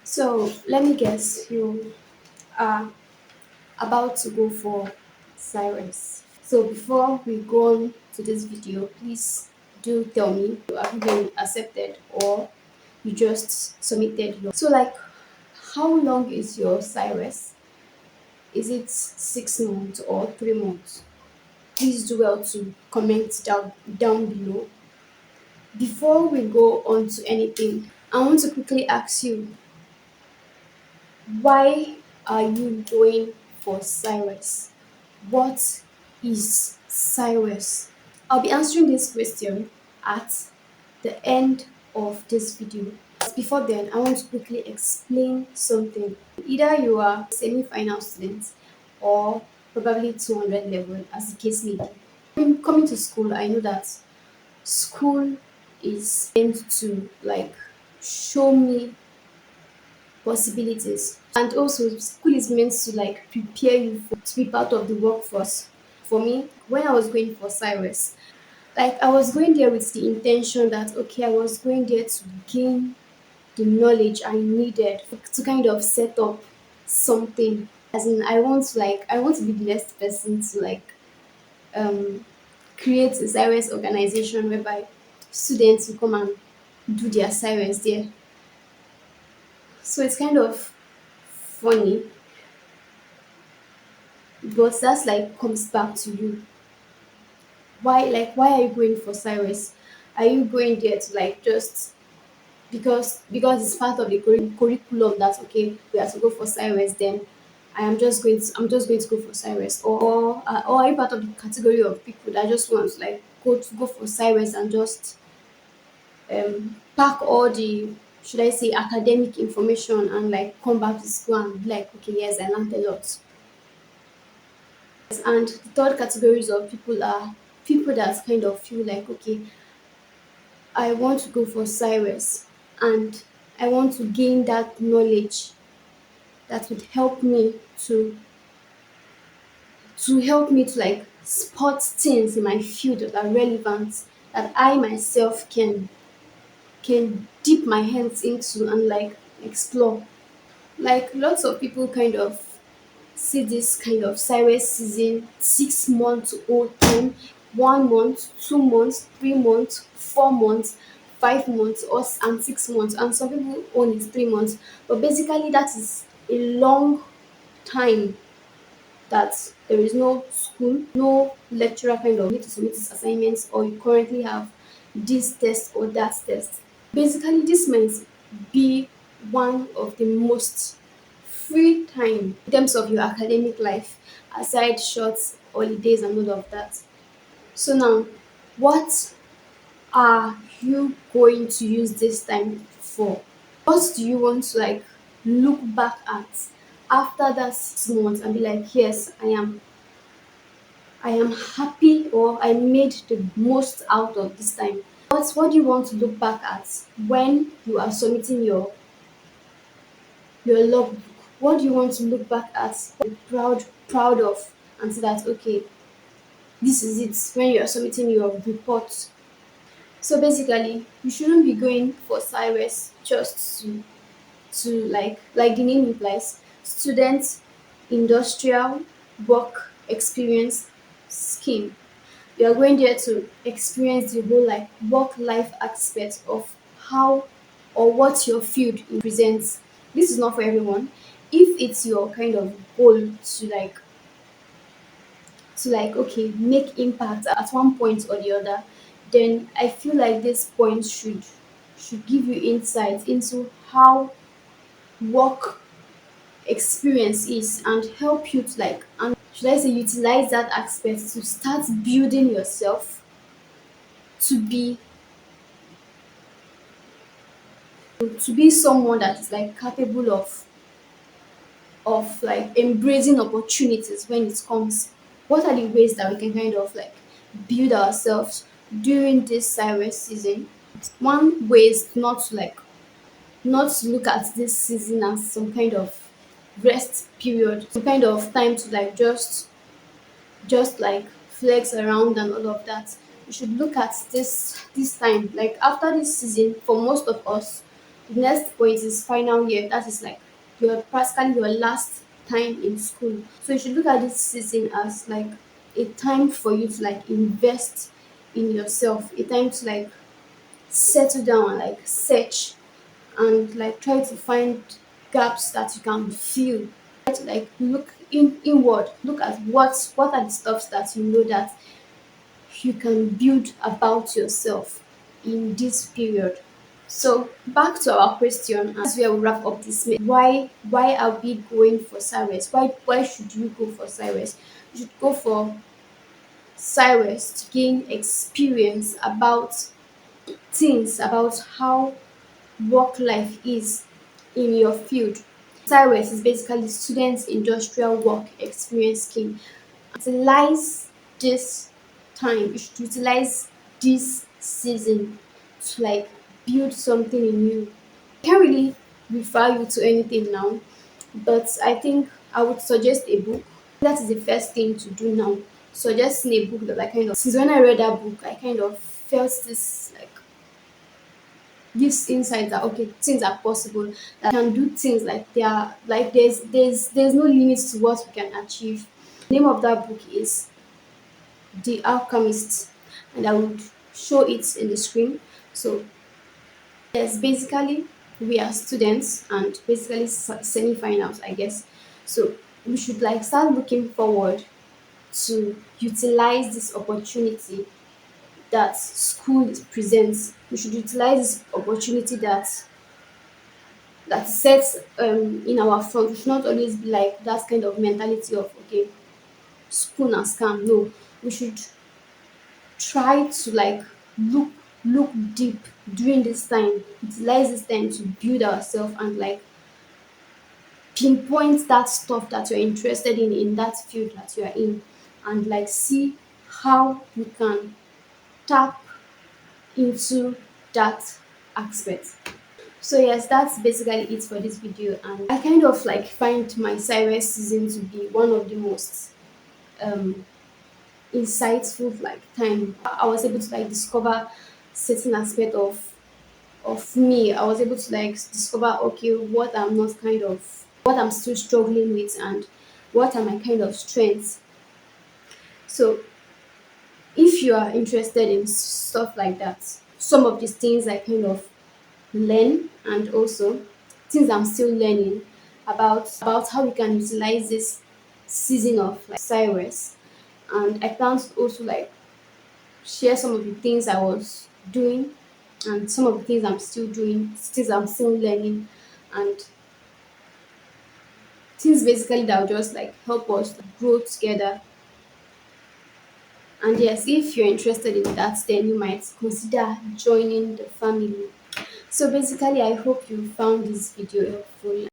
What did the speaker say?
So let me guess, you are about to go for SIWES. So before we go on to this video, please do tell me you have been accepted or you just submitted your. So like, how long is your SIWES? Is it 6 months or 3 months? Please do well to comment down below. Before we go on to anything, I want to quickly ask you, why are you going for SIWES? What is SIWES? I'll be answering this question at the end of this video. But before then, I want to quickly explain something. Either you are a semi-final student or probably 200 level, as the case may be. When coming to school, I know that school is meant to like show me possibilities, and also school is meant to like prepare you to be part of the workforce. For me, when I was going for Cyrus, like I was going there with the intention that okay, I was going there to gain the knowledge I needed to kind of set up something. As in, I want to be the next person to like um create a Cyrus organization whereby students will come and do their Cyrus there. So it's kind of funny, but that's like comes back to you. Why are you going for Cyrus? Are you going there to like just because it's part of the curriculum that okay, we have to go for Cyrus, then I'm just going to go for Cyrus, or are you part of the category of people that just want to like go for Cyrus and just pack all the, should I say, academic information and like come back to school and be like okay, yes, I learned a lot. And the third categories of people are people that kind of feel like, okay, I want to go for Cyrus and I want to gain that knowledge that would help me to help me to like spot things in my field that are relevant, that I myself can dip my hands into and like explore. Like lots of people kind of see this kind of Cyrus season 6 months old time, 1 month, 2 months, 3 months, 4 months, 5 months, or and 6 months, and some people own it 3 months. But basically, that is a long time that there is no school, no lecturer kind of need to submit his assignments, or you currently have this test or that test. Basically, this might be one of the most free time in terms of your academic life, aside short holidays and all of that. So now, what are you going to use this time for? What do you want to like look back at after that 6 months and be like, yes, I am happy, or I made the most out of this time. What do you want to look back at when you are submitting your logbook? What do you want to look back at, be proud of, and say that okay, this is it when you are submitting your report. So basically, you shouldn't be going for Cyrus just to like the name implies, student industrial work experience scheme. You are going there to experience the whole like work life aspect of how or what your field presents. This is not for everyone. If it's your kind of goal to like okay, make impact at one point or the other, then I feel like this point should give you insight into how work experience is and help you to like, and should I say, utilize that aspect to start building yourself to be someone that is like capable of like embracing opportunities when it comes. What are the ways that we can kind of like build ourselves during this Cyrus season? One way is not to look at this season as some kind of rest period, some kind of time to like just like flex around and all of that. You should look at this time like after this season. For most of us, The next point is final year. That is like your practically your last time in school. So you should look at this season as like a time for you to like invest in yourself, a time to like settle down and like search and like try to find gaps that you can fill. Try to like look inward, look at what are the stuffs that you know that you can build about yourself in this period. So back to our question, as we will wrap up this. Why are we going for SIWES? Why should you go for SIWES? You should go for SIWES to gain experience about things about how work life is in your field. SIWES is basically Students Industrial Work Experience Scheme. Utilize this time, you should utilize this season to like build something in you. I can't really refer you to anything now, but I think I would suggest a book. That is the first thing to do now. Suggesting a book that I kind of, since when I read that book, I kind of felt this like this insight that okay, things are possible, that can do things like they are like there's no limits to what we can achieve. The name of that book is The Alchemist, and I would show it in the screen. So yes, basically we are students and basically semi-finals, I guess. So we should like start looking forward to utilize this opportunity that school presents. We should utilize this opportunity that sets in our front. We should not always be like that kind of mentality of okay, school and scam. No, we should try to like look look deep during this time, utilize this time to build ourselves and like pinpoint that stuff that you're interested in that field that you are in, and like see how you can tap into that aspect. So yes, that's basically it for this video, and I kind of like find my Cyrus season to be one of the most um insightful like time. I was able to like discover certain aspect of me. I was able to like discover okay, what I'm not kind of, what I'm still struggling with, and what are my kind of strengths. So if you are interested in stuff like that, some of these things I kind of learn, and also things I'm still learning about how we can utilize this season of like Cyrus. And I plan to also like share some of the things I was doing and some of the things I'm still doing, things I'm still learning, and things basically that will just like help us grow together. And yes, if you're interested in that, then you might consider joining the family. So basically, I hope you found this video helpful,